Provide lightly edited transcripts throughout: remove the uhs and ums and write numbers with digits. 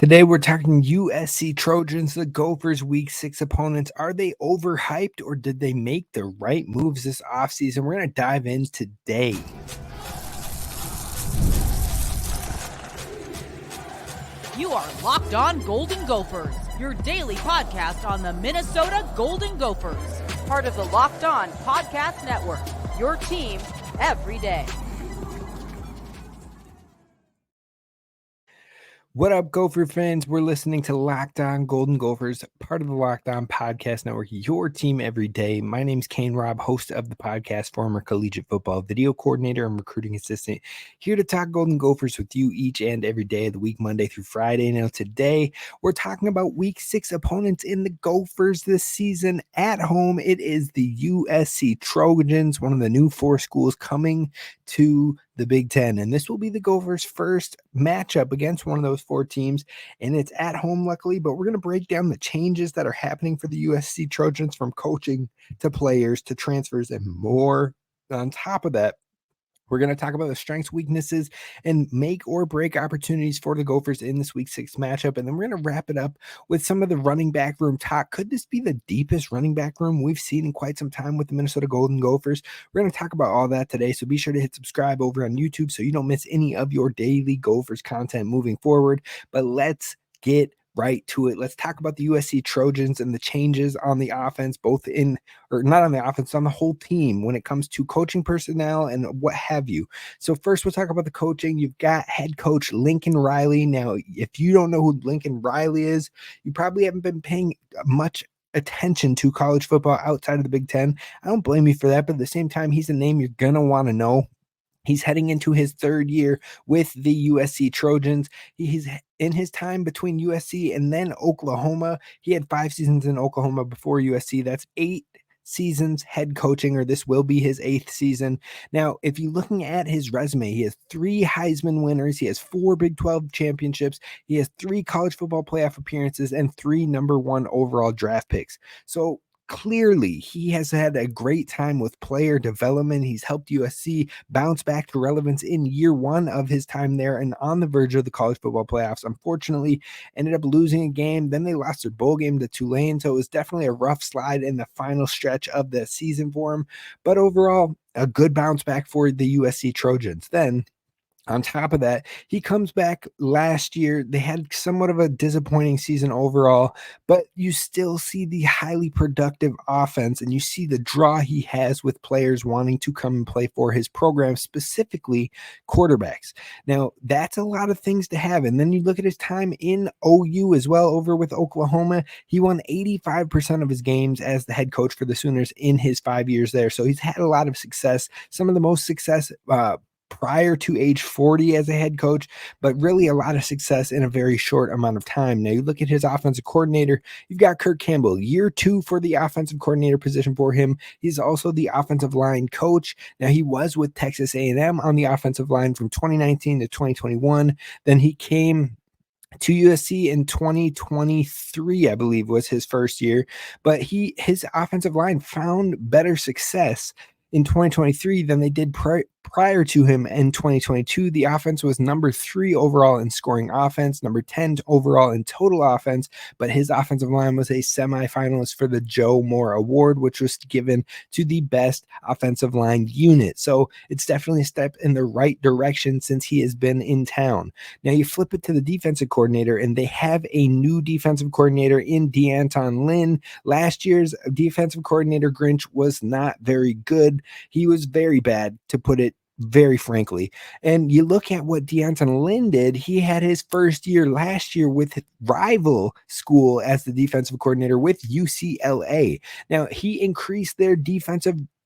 Today we're talking USC Trojans, the Gophers Week 6 opponents. Are they overhyped or did they make the right moves this offseason? We're going to dive in today. You are Locked On Golden Gophers, your daily podcast on the Minnesota Golden Gophers. Part of the Locked On Podcast Network, your team every day. What up, Gopher fans? We're listening to Locked On Golden Gophers, part of the Locked On Podcast Network, your team every day. My name's Kane Rob, host of the podcast, former collegiate football video coordinator and recruiting assistant, here to talk Golden Gophers with you each and every day of the week, Monday through Friday. Now, today, we're talking about Week 6 opponents in the Gophers this season. At home, it is the USC Trojans, one of the new four schools coming to the Big Ten, and this will be the Gophers' first matchup against one of those four teams, and it's at home, luckily. But we're going to break down the changes that are happening for the USC Trojans, from coaching to players to transfers and more. On top of that, we're going to talk about the strengths, weaknesses, and make or break opportunities for the Gophers in this Week 6 matchup. And then we're going to wrap it up with some of the running back room talk. Could this be the deepest running back room we've seen in quite some time with the Minnesota Golden Gophers? We're going to talk about all that today, so be sure to hit subscribe over on YouTube so you don't miss any of your daily Gophers content moving forward. But let's get right to it. Let's talk about the USC Trojans and the changes on the offense, not on the offense, on the whole team when it comes to coaching personnel and what have you. So first, we'll talk about the coaching. You've got head coach Lincoln Riley. Now, if you don't know who Lincoln Riley is, you probably haven't been paying much attention to college football outside of the Big Ten. I don't blame you for that, but at the same time, he's a name you're going to want to know. He's heading into his third year with the USC Trojans. He's in his time between USC and then Oklahoma. He had 5 seasons in Oklahoma before USC. That's 8 seasons head coaching, or this will be his 8th season. Now, if you're looking at his resume, he has 3 Heisman winners. He has 4 Big 12 championships. He has 3 college football playoff appearances and 3 number 1 overall draft picks. So clearly, he has had a great time with player development. He's helped USC bounce back to relevance in year 1 of his time there and on the verge of the college football playoffs. Unfortunately, ended up losing a game. Then they lost their bowl game to Tulane. So it was definitely a rough slide in the final stretch of the season for him. But overall, a good bounce back for the USC Trojans. Then, on top of that, he comes back last year. They had somewhat of a disappointing season overall, but you still see the highly productive offense, and you see the draw he has with players wanting to come and play for his program, specifically quarterbacks. Now, that's a lot of things to have. And then you look at his time in OU as well, over with Oklahoma. He won 85% of his games as the head coach for the Sooners in his 5 years there. So he's had a lot of success, some of the most success prior to age 40 as a head coach, but really a lot of success in a very short amount of time. Now, you look at his offensive coordinator, you've got Kirk Campbell, year 2 for the offensive coordinator position for him. He's also the offensive line coach. Now, he was with Texas A&M on the offensive line from 2019 to 2021. Then he came to USC in 2023, I believe, was his first year, but his offensive line found better success in 2023 than they did prior to him in 2022. The offense was number 3 overall in scoring offense, number 10 overall in total offense, but his offensive line was a semifinalist for the Joe Moore Award, which was given to the best offensive line unit. So it's definitely a step in the right direction since he has been in town. Now you flip it to the defensive coordinator, and they have a new defensive coordinator in D'Anton Lynn. Last year's defensive coordinator, Grinch, was not very good. He was very bad, to put it very frankly. And you look at what D'Anton Lynn did. He had his first year last year with rival school as the defensive coordinator with UCLA. Now, he increased their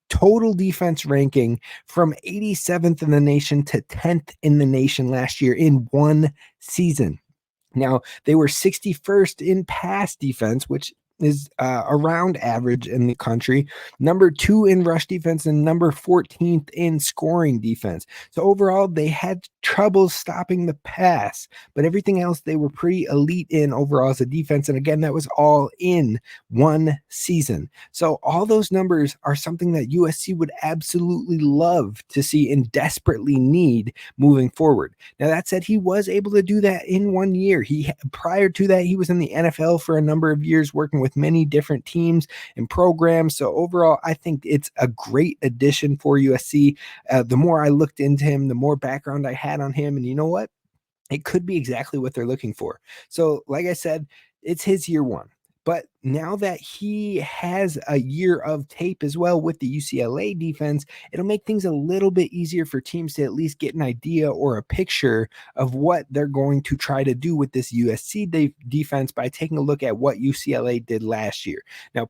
total defense ranking from 87th in the nation to 10th in the nation last year in one season. Now, they were 61st in pass defense, which is around average in the country, number 2 in rush defense, and number 14th in scoring defense. So overall, they had trouble stopping the pass, but everything else they were pretty elite in overall as a defense. And again, that was all in one season. So all those numbers are something that USC would absolutely love to see and desperately need moving forward. Now, that said, he was able to do that in 1 year. Prior to that, he was in the NFL for a number of years, working with many different teams and programs. So overall, I think it's a great addition for USC. The more I looked into him, the more background I had on him. And you know what? It could be exactly what they're looking for. So, like I said, it's his year 1. But now that he has a year of tape as well with the UCLA defense, it'll make things a little bit easier for teams to at least get an idea or a picture of what they're going to try to do with this USC defense by taking a look at what UCLA did last year. Now,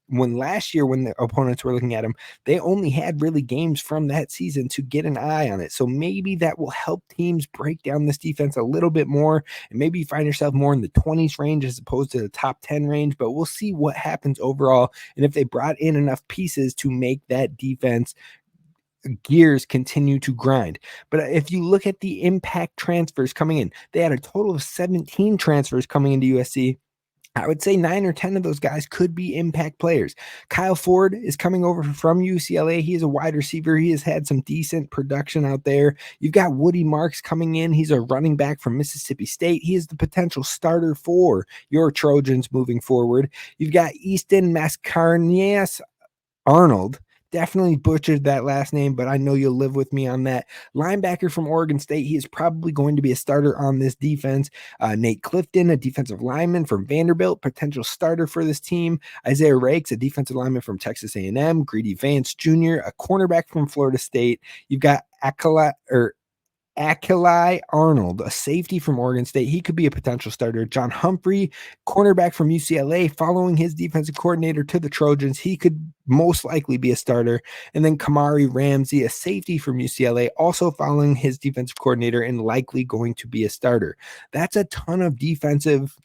last year when the opponents were looking at him, they only had really games from that season to get an eye on it. So maybe that will help teams break down this defense a little bit more, and maybe you find yourself more in the 20s range as opposed to the top 10 range. But we'll see what happens overall, and if they brought in enough pieces to make that defense gears continue to grind. But if you look at the impact transfers coming in, they had a total of 17 transfers coming into USC. I would say 9 or 10 of those guys could be impact players. Kyle Ford is coming over from UCLA. He is a wide receiver. He has had some decent production out there. You've got Woody Marks coming in. He's a running back from Mississippi State. He is the potential starter for your Trojans moving forward. You've got Easton Mascarenhas Arnold. Definitely butchered that last name, but I know you'll live with me on that. Linebacker from Oregon State. He is probably going to be a starter on this defense. Nate Clifton, a defensive lineman from Vanderbilt, potential starter for this team. Isaiah Rakes, a defensive lineman from Texas A&M. Greedy Vance Jr., a cornerback from Florida State. You've got Akili Arnold, a safety from Oregon State. He could be a potential starter. John Humphrey, cornerback from UCLA, following his defensive coordinator to the Trojans. He could most likely be a starter. And then Kamari Ramsey, a safety from UCLA, also following his defensive coordinator and likely going to be a starter. That's a ton of defensive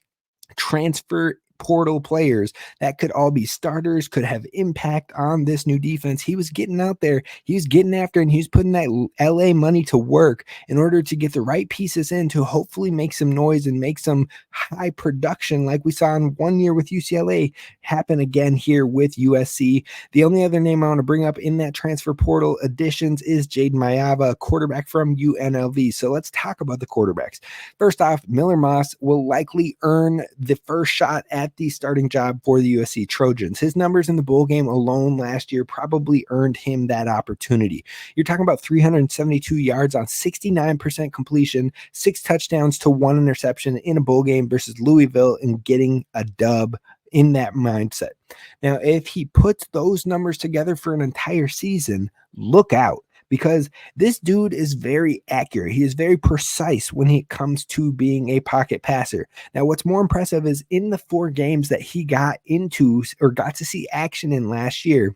transfer portal players that could all be starters, could have impact on this new defense. He was getting out there, he was getting after, and he was putting that LA money to work in order to get the right pieces in to hopefully make some noise and make some high production like we saw in 1 year with UCLA happen again here with USC. The only other name I want to bring up in that transfer portal additions is Jaden Mayava, a quarterback from UNLV. So let's talk about the quarterbacks. First off, Miller Moss will likely earn the first shot at the starting job for the USC Trojans. His numbers in the bowl game alone last year probably earned him that opportunity. You're talking about 372 yards on 69% completion, 6 touchdowns to 1 interception in a bowl game versus Louisville, and getting a dub in that mindset. Now, if he puts those numbers together for an entire season, look out. Because this dude is very accurate. He is very precise when it comes to being a pocket passer. Now, what's more impressive is in the 4 games that he got into or got to see action in last year,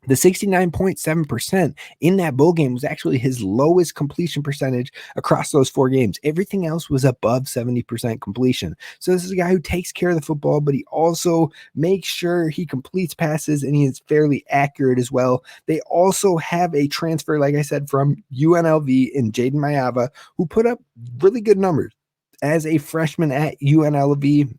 the 69.7% in that bowl game was actually his lowest completion percentage across those 4 games. Everything else was above 70% completion. So this is a guy who takes care of the football, but he also makes sure he completes passes, and he is fairly accurate as well. They also have a transfer, like I said, from UNLV in Jaden Mayava, who put up really good numbers as a freshman at UNLV.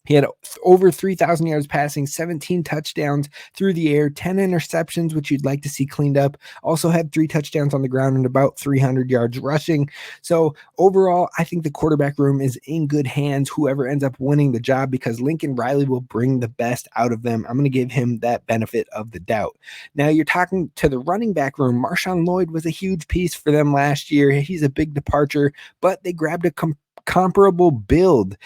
He had over 3,000 yards passing, 17 touchdowns through the air, 10 interceptions, which you'd like to see cleaned up. Also had 3 touchdowns on the ground and about 300 yards rushing. So overall, I think the quarterback room is in good hands, whoever ends up winning the job, because Lincoln Riley will bring the best out of them. I'm going to give him that benefit of the doubt. Now, you're talking to the running back room. Marshawn Lloyd was a huge piece for them last year. He's a big departure, but they grabbed a comparable build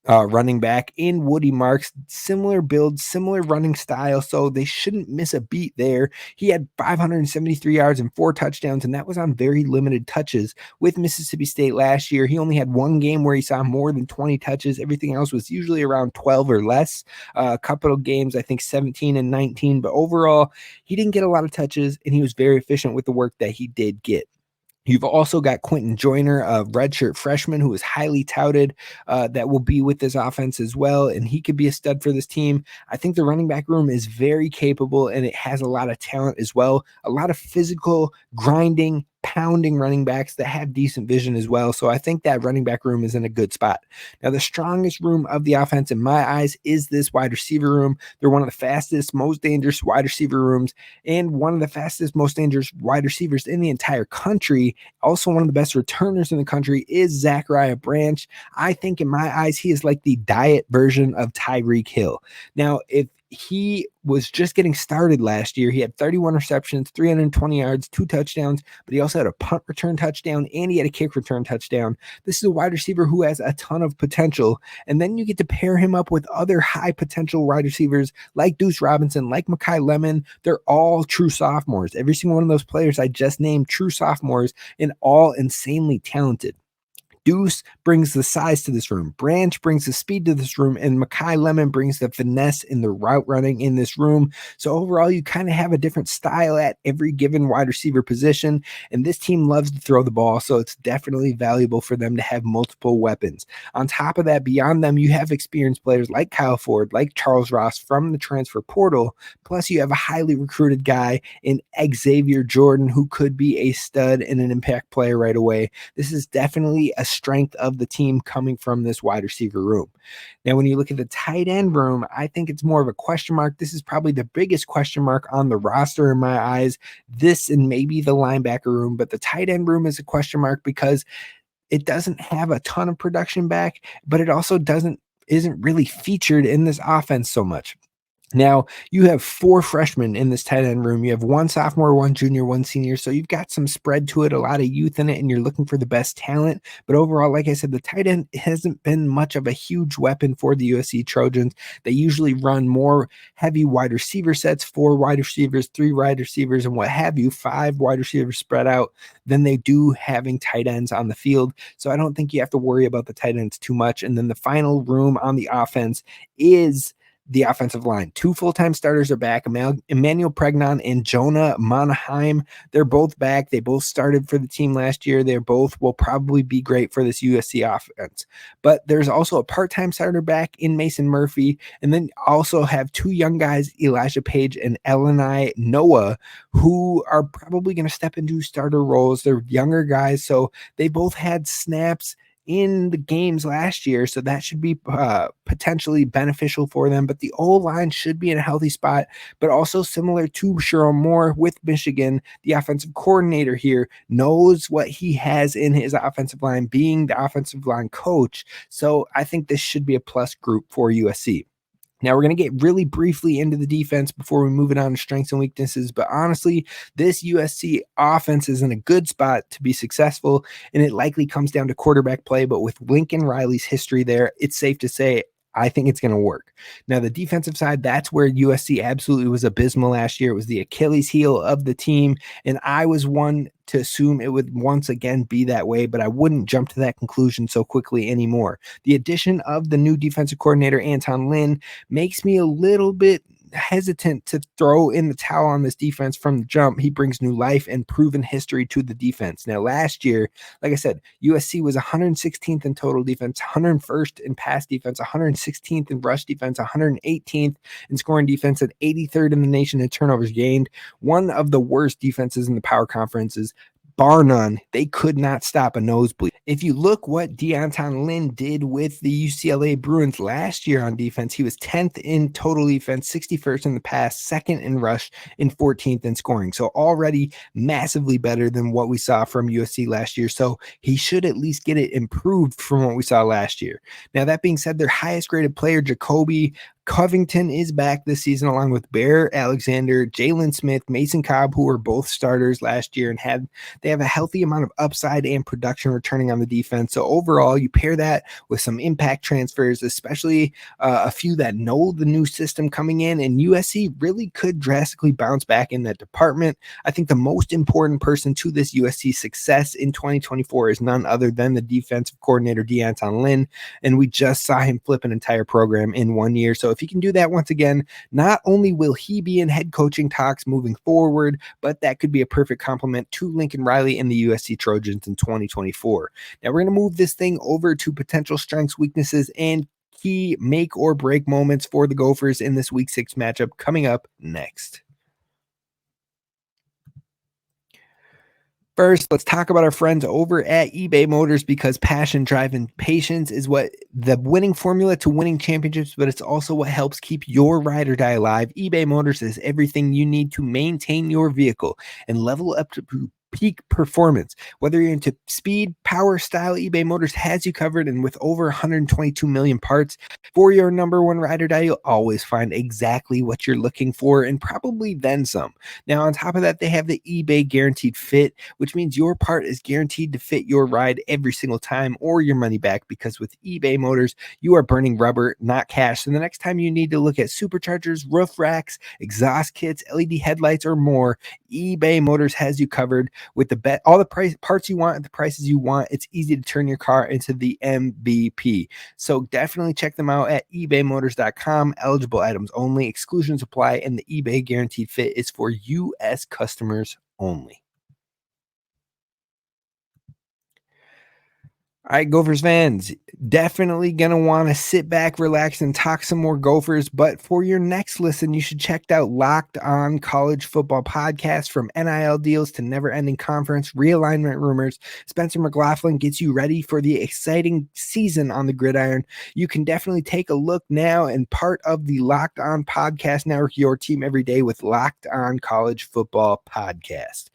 running back in Woody Marks, similar build, similar running style, so they shouldn't miss a beat there. He had 573 yards and 4 touchdowns, and that was on very limited touches with Mississippi State last year. He only had 1 game where he saw more than 20 touches. Everything else was usually around 12 or less. A couple of games, I think 17 and 19, but overall, he didn't get a lot of touches, and he was very efficient with the work that he did get. You've also got Quentin Joyner, a redshirt freshman who is highly touted that will be with this offense as well, and he could be a stud for this team. I think the running back room is very capable, and it has a lot of talent as well, a lot of physical, grinding, pounding running backs that have decent vision as well. So I think that running back room is in a good spot. Now, the strongest room of the offense in my eyes is this wide receiver room. They're one of the fastest, most dangerous wide receiver rooms, and one of the fastest, most dangerous wide receivers in the entire country. Also, one of the best returners in the country is Zachariah Branch. I think in my eyes, he is like the diet version of Tyreek Hill. Now, if he was just getting started last year, he had 31 receptions, 320 yards, 2 touchdowns, but he also had a punt return touchdown and he had a kick return touchdown. This is a wide receiver who has a ton of potential. And then you get to pair him up with other high potential wide receivers like Deuce Robinson, like Mekhi Lemon. They're all true sophomores. Every single one of those players I just named, true sophomores, and all insanely talented. Deuce brings the size to this room. Branch brings the speed to this room. And Mekhi Lemon brings the finesse in the route running in this room. So overall, you kind of have a different style at every given wide receiver position. And this team loves to throw the ball. So it's definitely valuable for them to have multiple weapons. On top of that, beyond them, you have experienced players like Kyle Ford, like Charles Ross from the transfer portal. Plus, you have a highly recruited guy in Xavier Jordan who could be a stud and an impact player right away. This is definitely a strength of the team coming from this wide receiver room. Now, when you look at the tight end room, I think it's more of a question mark. This is probably the biggest question mark on the roster in my eyes. This and maybe the linebacker room, but the tight end room is a question mark because it doesn't have a ton of production back, but it also isn't really featured in this offense so much. Now, you have 4 freshmen in this tight end room. You have 1 sophomore, 1 junior, 1 senior. So you've got some spread to it, a lot of youth in it, and you're looking for the best talent. But overall, like I said, the tight end hasn't been much of a huge weapon for the USC Trojans. They usually run more heavy wide receiver sets, 4 wide receivers, 3 wide receivers, and what have you, 5 wide receivers spread out than they do having tight ends on the field. So I don't think you have to worry about the tight ends too much. And then the final room on the offense is the offensive line. 2 full-time starters are back, Emmanuel Pregnon and Jonah Monaheim. They're both back. They both started for the team last year. They both will probably be great for this USC offense. But there's also a part-time starter back in Mason Murphy, and then also have 2 young guys, Elijah Page and Eleni Noah, who are probably going to step into starter roles. They're younger guys, so they both had snaps in the games last year, so that should be potentially beneficial for them. But the O-line should be in a healthy spot, but also similar to Sherrone Moore with Michigan, the offensive coordinator here knows what he has in his offensive line, being the offensive line coach. So I think this should be a plus group for USC. Now, we're going to get really briefly into the defense before we move it on to strengths and weaknesses. But honestly, this USC offense is in a good spot to be successful, and it likely comes down to quarterback play. But with Lincoln Riley's history there, it's safe to say I think it's going to work. Now, the defensive side, that's where USC absolutely was abysmal last year. It was the Achilles heel of the team, and I was one to assume it would once again be that way, but I wouldn't jump to that conclusion so quickly anymore. The addition of the new defensive coordinator, Anton Lynn, makes me a little bit hesitant to throw in the towel on this defense from the jump. He brings new life and proven history to the defense. Now, last year, like I said, USC was 116th in total defense, 101st in pass defense, 116th in rush defense, 118th in scoring defense, and 83rd in the nation in turnovers gained. One of the worst defenses in the power conferences. Bar none, they could not stop a nosebleed. If you look what D'Anton Lynn did with the UCLA Bruins last year on defense, he was 10th in total defense, 61st in the pass, 2nd in rush, and 14th in scoring. So already massively better than what we saw from USC last year. So he should at least get it improved from what we saw last year. Now, that being said, their highest graded player, Jacoby Covington, is back this season along with Bear Alexander, Jalen Smith, Mason Cobb, who were both starters last year and they have a healthy amount of upside and production returning on the defense. So overall, you pair that with some impact transfers, especially a few that know the new system coming in, and USC really could drastically bounce back in that department. I think the most important person to this USC success in 2024 is none other than the defensive coordinator, D'Anton Lynn, and we just saw him flip an entire program in 1 year. So if if he can do that once again, not only will he be in head coaching talks moving forward, but that could be a perfect complement to Lincoln Riley and the USC Trojans in 2024. Now we're going to move this thing over to potential strengths, weaknesses, and key make or break moments for the Gophers in this week 6 matchup coming up next. First, let's talk about our friends over at eBay Motors, because passion, drive, and patience is what the winning formula to winning championships, but it's also what helps keep your ride or die alive. eBay Motors is everything you need to maintain your vehicle and level up to peak performance. Whether you're into speed, power, style, eBay Motors has you covered, and with over 122 million parts for your number one ride or die, you'll always find exactly what you're looking for and probably then some. Now, on top of that, they have the eBay Guaranteed Fit, which means your part is guaranteed to fit your ride every single time or your money back, because with eBay Motors, you are burning rubber, not cash. So the next time you need to look at superchargers, roof racks, exhaust kits, LED headlights, or more, eBay Motors has you covered with all the parts you want at the prices you want. It's easy to turn your car into the MVP. So definitely check them out at ebaymotors.com. Eligible items only, exclusions apply, and the eBay Guaranteed Fit is for U.S. customers only. All right, Gophers fans, definitely going to want to sit back, relax, and talk some more Gophers. But for your next listen, you should check out Locked On College Football Podcast. From NIL deals to never-ending conference, realignment rumors, Spencer McLaughlin gets you ready for the exciting season on the gridiron. You can definitely take a look now and part of the Locked On Podcast Network, your team every day with Locked On College Football Podcast.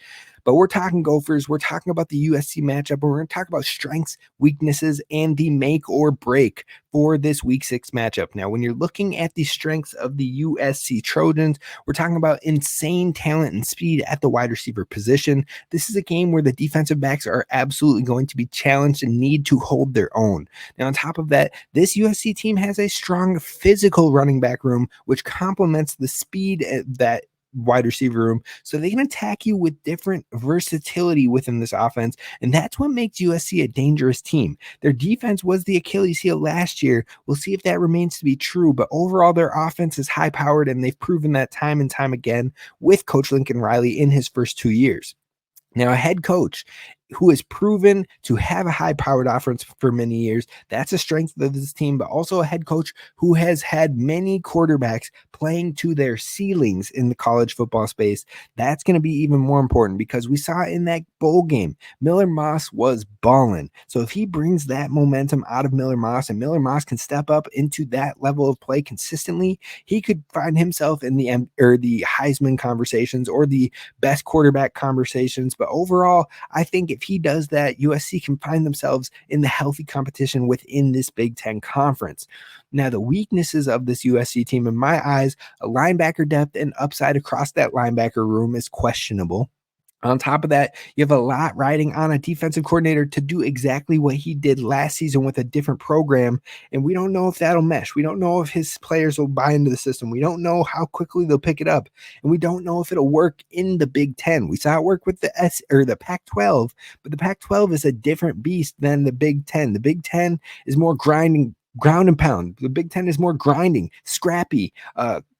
But we're talking Gophers, we're talking about the USC matchup, and we're going to talk about strengths, weaknesses, and the make or break for this week 6 matchup. Now, when you're looking at the strengths of the USC Trojans, we're talking about insane talent and speed at the wide receiver position. This is a game where the defensive backs are absolutely going to be challenged and need to hold their own. Now, on top of that, this USC team has a strong physical running back room, which complements the speed that wide receiver room, so they can attack you with different versatility within this offense, and that's what makes USC a dangerous team. Their defense was the Achilles heel last year. We'll see if that remains to be true, but overall their offense is high powered, and they've proven that time and time again with Coach Lincoln Riley in his first 2 years. Now, a head coach who has proven to have a high-powered offense for many years, that's a strength of this team, but also a head coach who has had many quarterbacks playing to their ceilings in the college football space. That's going to be even more important, because we saw in that bowl game, Miller Moss was balling. So if he brings that momentum out of Miller Moss, and Miller Moss can step up into that level of play consistently, he could find himself in the Heisman conversations or the best quarterback conversations. But overall, I think if he does that, USC can find themselves in the healthy competition within this Big Ten conference. Now, the weaknesses of this USC team, in my eyes, a linebacker depth and upside across that linebacker room is questionable. On top of that, you have a lot riding on a defensive coordinator to do exactly what he did last season with a different program, and we don't know if that'll mesh. We don't know if his players will buy into the system. We don't know how quickly they'll pick it up, and we don't know if it'll work in the Big Ten. We saw it work with the Pac-12, but the Pac-12 is a different beast than the Big Ten. The Big Ten is more grinding, ground and pound. The Big Ten is more grinding, scrappy,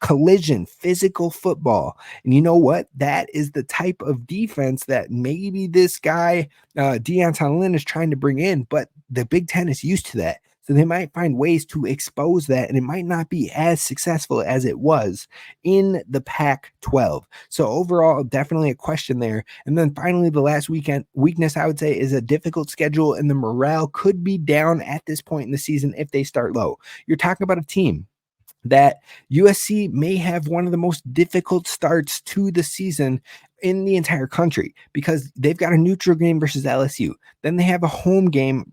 collision, physical football. And you know what? That is the type of defense that maybe this guy, Deonton Lynn, is trying to bring in, but the Big Ten is used to that. So they might find ways to expose that, and it might not be as successful as it was in the Pac-12. So overall, definitely a question there. And then finally, the last weakness, I would say, is a difficult schedule, and the morale could be down at this point in the season if they start low. You're talking about a team that USC may have one of the most difficult starts to the season in the entire country, because they've got a neutral game versus LSU. Then they have a home game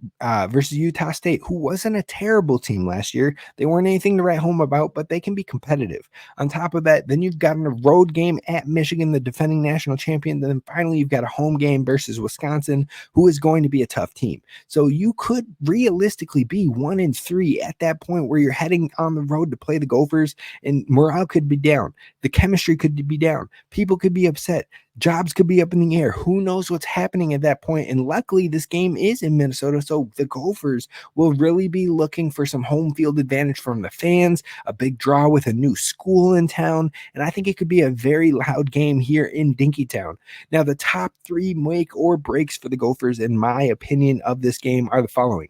versus Utah State, who wasn't a terrible team last year. They weren't anything to write home about, but they can be competitive. On top of that, then you've got a road game at Michigan, the defending national champion. Then finally, you've got a home game versus Wisconsin, who is going to be a tough team. So you could realistically be 1-3 at that point where you're heading on the road to play the Gophers, and morale could be down. The chemistry could be down. People could be upset. jobs could be up in the air. Who knows what's happening at that point? And luckily, this game is in Minnesota, so the Gophers will really be looking for some home field advantage from the fans, a big draw with a new school in town, and I think it could be a very loud game here in Dinkytown. Now, the top 3 make or breaks for the Gophers, in my opinion, of this game are the following.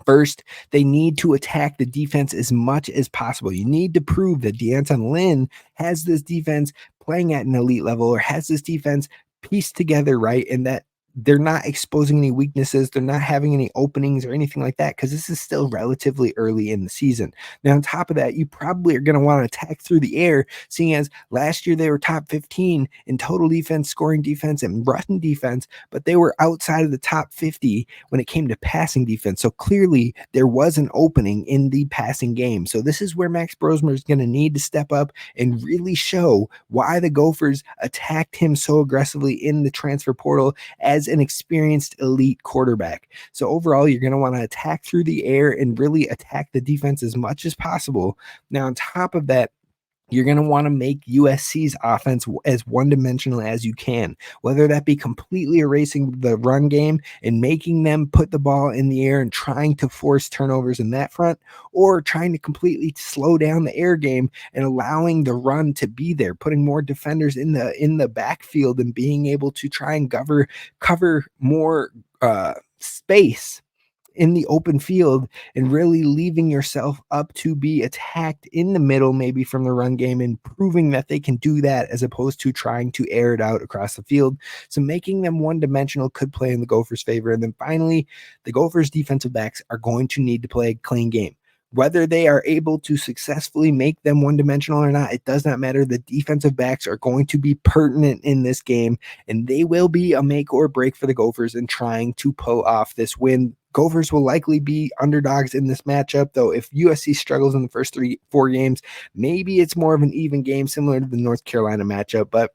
First, they need to attack the defense as much as possible. You need to prove that D'Anton Lynn has this defense playing at an elite level, or has this defense pieced together right, and that they're not exposing any weaknesses. They're not having any openings or anything like that, because this is still relatively early in the season. Now, on top of that, you probably are going to want to attack through the air, seeing as last year they were top 15 in total defense, scoring defense, and rushing defense, but they were outside of the top 50 when it came to passing defense. So clearly there was an opening in the passing game. So this is where Max Brosmer is going to need to step up and really show why the Gophers attacked him so aggressively in the transfer portal as an experienced elite quarterback. So overall, you're going to want to attack through the air and really attack the defense as much as possible. Now, on top of that, you're going to want to make USC's offense as one-dimensional as you can, whether that be completely erasing the run game and making them put the ball in the air and trying to force turnovers in that front, or trying to completely slow down the air game and allowing the run to be there, putting more defenders in the backfield and being able to try and cover more space in the open field, and really leaving yourself up to be attacked in the middle, maybe from the run game, and proving that they can do that as opposed to trying to air it out across the field. So making them one-dimensional could play in the Gophers' favor. And then finally, the Gophers' defensive backs are going to need to play a clean game. Whether they are able to successfully make them one-dimensional or not, it does not matter. The defensive backs are going to be pertinent in this game, and they will be a make or break for the Gophers in trying to pull off this win. Gophers will likely be underdogs in this matchup, though if USC struggles in the first 4 games, maybe it's more of an even game similar to the North Carolina matchup. But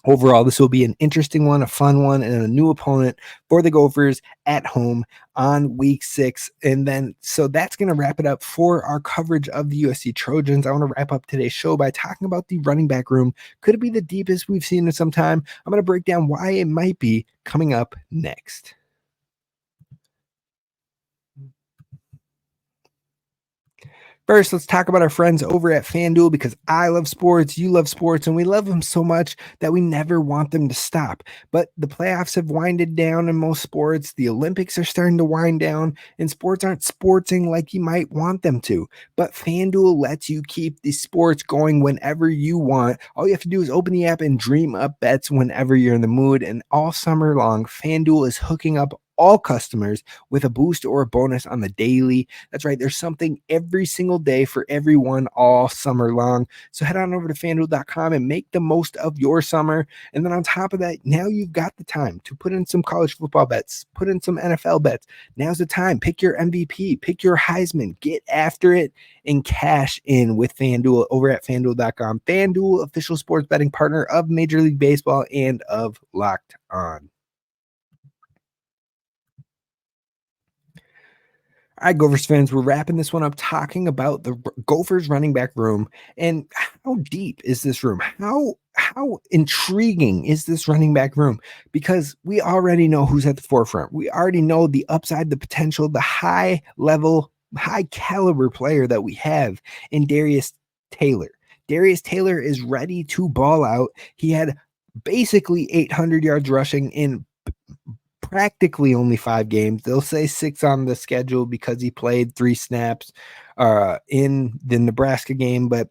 overall, this will be an interesting one, a fun one, and a new opponent for the Gophers at home on week 6. And then, so that's going to wrap it up for our coverage of the USC Trojans. I want to wrap up today's show by talking about the running back room. Could it be the deepest we've seen in some time? I'm going to break down why it might be coming up next. First, let's talk about our friends over at FanDuel, because I love sports, you love sports, and we love them so much that we never want them to stop. But the playoffs have winded down in most sports. The Olympics are starting to wind down, and sports aren't sportsing like you might want them to. But FanDuel lets you keep the sports going whenever you want. All you have to do is open the app and dream up bets whenever you're in the mood. And all summer long, FanDuel is hooking up all customers with a boost or a bonus on the daily. That's right. There's something every single day for everyone all summer long. So head on over to FanDuel.com and make the most of your summer. And then on top of that, now you've got the time to put in some college football bets, put in some NFL bets. Now's the time. Pick your MVP, pick your Heisman, get after it, and cash in with FanDuel over at FanDuel.com. FanDuel, official sports betting partner of Major League Baseball and of Locked On. All right, Gophers fans, we're wrapping this one up talking about the Gophers running back room. And how deep is this room? How intriguing is this running back room? Because we already know who's at the forefront. We already know the upside, the potential, the high level, high caliber player that we have in Darius Taylor. Darius Taylor is ready to ball out. He had basically 800 yards rushing in practically only 5 games. They'll say 6 on the schedule because he played 3 snaps in the Nebraska game. But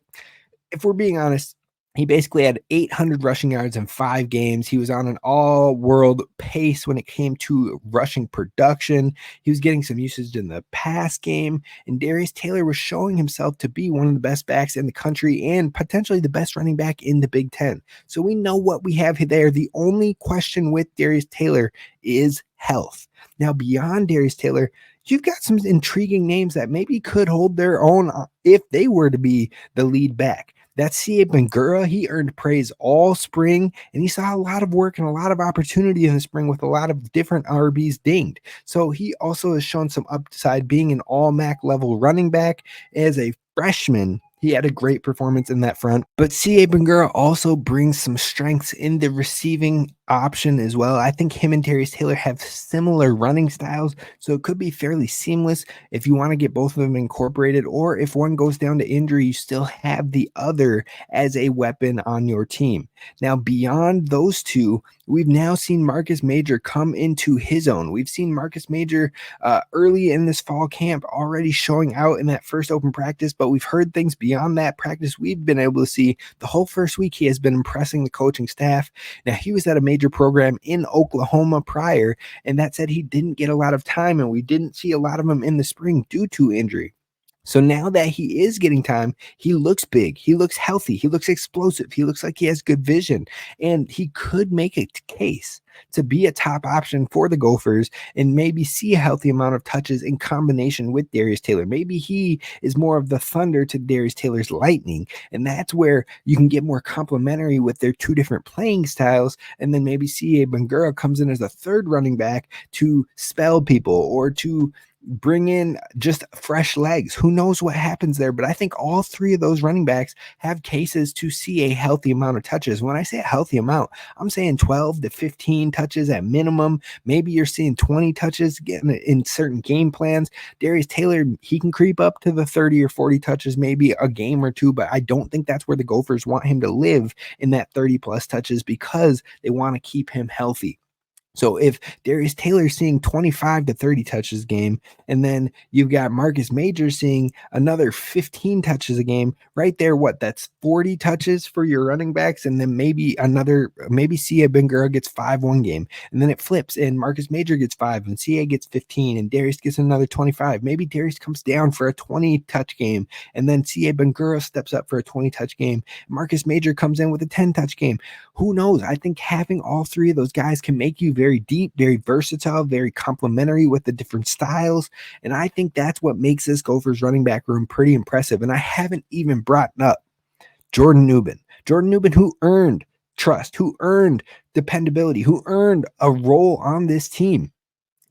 if we're being honest, he basically had 800 rushing yards in 5 games. He was on an all-world pace when it came to rushing production. He was getting some usage in the pass game, and Darius Taylor was showing himself to be one of the best backs in the country and potentially the best running back in the Big Ten. So we know what we have there. The only question with Darius Taylor is health. Now, beyond Darius Taylor, you've got some intriguing names that maybe could hold their own if they were to be the lead back. That's C.A. Bangura. He earned praise all spring, and he saw a lot of work and a lot of opportunity in the spring with a lot of different RBs dinged. So he also has shown some upside being an all-MAC level running back. As a freshman, He had a great performance in that front, but C.A. Bangura also brings some strengths in the receiving option as well. I think him and Darius Taylor have similar running styles, so it could be fairly seamless if you want to get both of them incorporated, or if one goes down to injury, you still have the other as a weapon on your team. Now, beyond those two, we've now seen Marcus Major come into his own. We've seen Marcus Major early in this fall camp already showing out in that first open practice, but we've heard things beyond that practice. We've been able to see the whole first week he has been impressing the coaching staff. Now, he was at a major program in Oklahoma prior, and that said he didn't get a lot of time, and we didn't see a lot of him in the spring due to injury. So now that he is getting time, he looks big, he looks healthy, he looks explosive, he looks like he has good vision, and he could make a case to be a top option for the Gophers and maybe see a healthy amount of touches in combination with Darius Taylor. Maybe he is more of the thunder to Darius Taylor's lightning, and that's where you can get more complementary with their two different playing styles, and then maybe C.A. Bangura comes in as a third running back to spell people or to bring in just fresh legs. Who knows what happens there? But I think all three of those running backs have cases to see a healthy amount of touches. When I say a healthy amount, I'm saying 12 to 15 touches at minimum. Maybe you're seeing 20 touches in certain game plans. Darius Taylor, he can creep up to the 30 or 40 touches, maybe a game or two, but I don't think that's where the Gophers want him to live, in that 30 plus touches, because they want to keep him healthy. So if Darius Taylor seeing 25 to 30 touches a game, and then you've got Marcus Major seeing another 15 touches a game, right there, that's 40 touches for your running backs, and then maybe C.A. Bangura gets 5 one game, and then it flips, and Marcus Major gets 5, and C.A. gets 15, and Darius gets another 25. Maybe Darius comes down for a 20-touch game, and then C.A. Bangura steps up for a 20-touch game. Marcus Major comes in with a 10-touch game. Who knows? I think having all three of those guys can make you very deep, very versatile, very complementary with the different styles. And I think that's what makes this Gophers running back room pretty impressive. And I haven't even brought up Jordan Newman. Jordan Newman, who earned trust, who earned dependability, who earned a role on this team.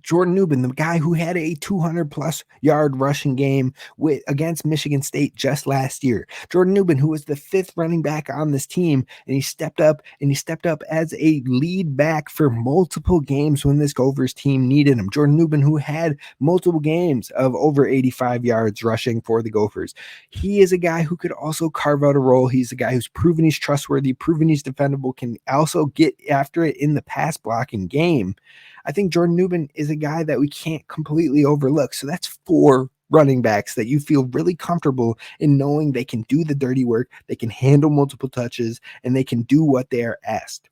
Jordan Newman, the guy who had a 200-plus yard rushing game against Michigan State just last year. Jordan Newman, who was the 5th running back on this team, and he stepped up as a lead back for multiple games when this Gophers team needed him. Jordan Newman, who had multiple games of over 85 yards rushing for the Gophers. He is a guy who could also carve out a role. He's a guy who's proven he's trustworthy, proven he's defendable, can also get after it in the pass blocking game. I think Jordan Newman is a guy that we can't completely overlook. So that's 4 running backs that you feel really comfortable in knowing they can do the dirty work, they can handle multiple touches, and they can do what they are asked.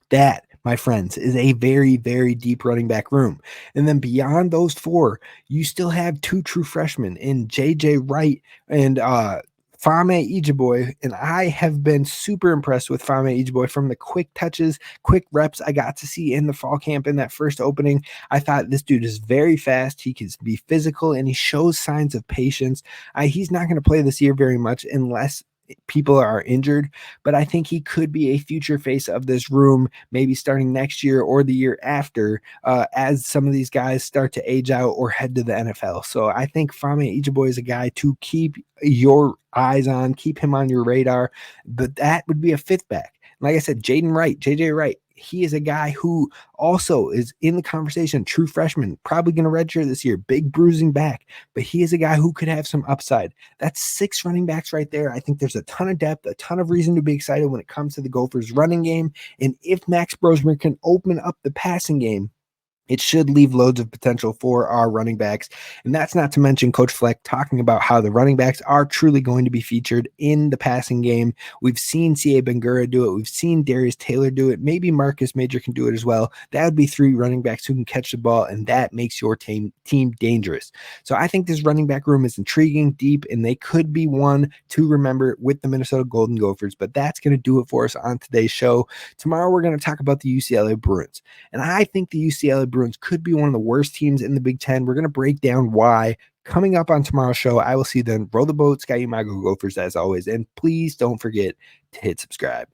That, my friends, is a very, very deep running back room. And then beyond those 4, you still have 2 true freshmen in J.J. Wright and Fame Ijiboy, and I have been super impressed with Fame Ijiboy from the quick touches, quick reps I got to see in the fall camp in that first opening. I thought this dude is very fast. He can be physical, and he shows signs of patience. He's not going to play this year very much unless people are injured, but I think he could be a future face of this room, maybe starting next year or the year after, as some of these guys start to age out or head to the NFL. So I think Fame Ijiboy is a guy to keep your eyes on, keep him on your radar, but that would be a 5th back. Like I said, JJ Wright, he is a guy who also is in the conversation, true freshman, probably going to redshirt this year, big bruising back, but he is a guy who could have some upside. That's 6 running backs right there. I think there's a ton of depth, a ton of reason to be excited when it comes to the Gophers running game. And if Max Brosmer can open up the passing game, it should leave loads of potential for our running backs. And that's not to mention Coach Fleck talking about how the running backs are truly going to be featured in the passing game. We've seen C.A. Bangura do it. We've seen Darius Taylor do it. Maybe Marcus Major can do it as well. That would be 3 running backs who can catch the ball, and that makes your team dangerous. So I think this running back room is intriguing, deep, and they could be one to remember with the Minnesota Golden Gophers. But that's going to do it for us on today's show. Tomorrow we're going to talk about the UCLA Bruins. And I think the UCLA Bruins could be one of the worst teams in the Big Ten. We're going to break down why coming up on tomorrow's show. I will see you then. Roll the boat, Sky Go Gophers as always. And please don't forget to hit subscribe.